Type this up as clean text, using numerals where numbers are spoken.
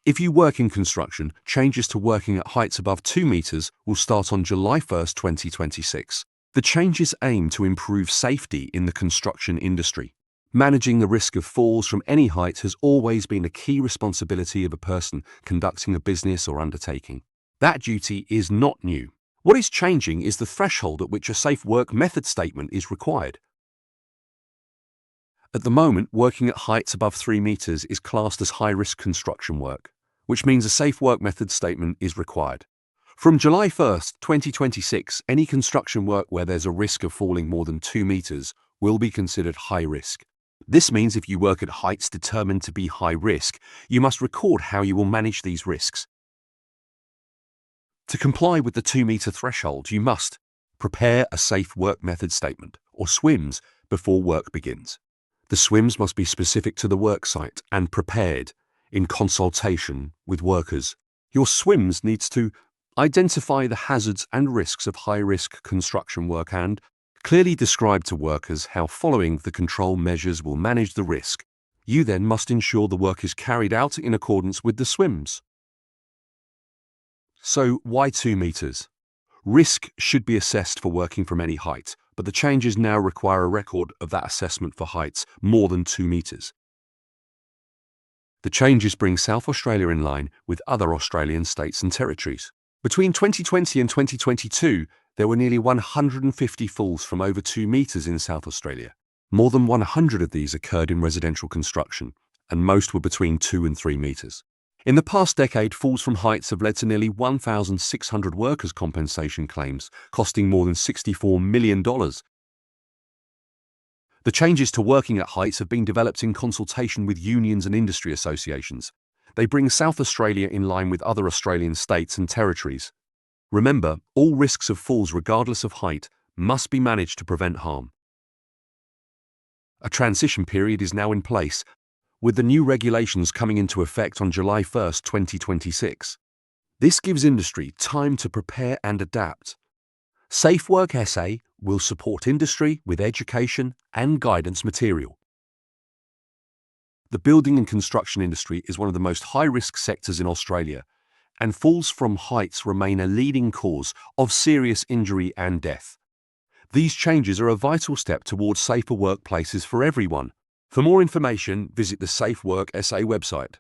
If you work in construction, changes to working at heights above 2 meters will start on July 1st, 2026. The changes aim to improve safety in the construction industry. Managing the risk of falls from any height has always been a key responsibility of a person conducting a business or undertaking. That duty is not new. What is changing is the threshold at which a safe work method statement is required. At the moment, working at heights above 3 meters is classed as high-risk construction work, which means a safe work method statement is required. From July 1st, 2026, any construction work where there's a risk of falling more than 2 meters will be considered high risk. This means if you work at heights determined to be high risk, you must record how you will manage these risks. To comply with the 2-meter threshold, you must prepare a safe work method statement, or SWMS, before work begins. The SWMS must be specific to the work site and prepared in consultation with workers. Your SWMS needs to identify the hazards and risks of high-risk construction work and clearly describe to workers how following the control measures will manage the risk. You then must ensure the work is carried out in accordance with the SWMS. So, why 2 meters? Risk should be assessed for working from any height, but the changes now require a record of that assessment for heights more than 2 meters. The changes bring South Australia in line with other Australian states and territories. Between 2020 and 2022, there were nearly 150 falls from over 2 meters in South Australia. More than 100 of these occurred in residential construction, and most were between 2 and 3 meters. In the past decade, falls from heights have led to nearly 1,600 workers' compensation claims, costing more than $64 million. The changes to working at heights have been developed in consultation with unions and industry associations. They bring South Australia in line with other Australian states and territories. Remember, all risks of falls, regardless of height, must be managed to prevent harm. A transition period is now in place, with the new regulations coming into effect on July 1st, 2026. This gives industry time to prepare and adapt. Safe Work SA will support industry with education and guidance material. The building and construction industry is one of the most high-risk sectors in Australia, and falls from heights remain a leading cause of serious injury and death. These changes are a vital step towards safer workplaces for everyone. For more information, visit the Safe Work SA website.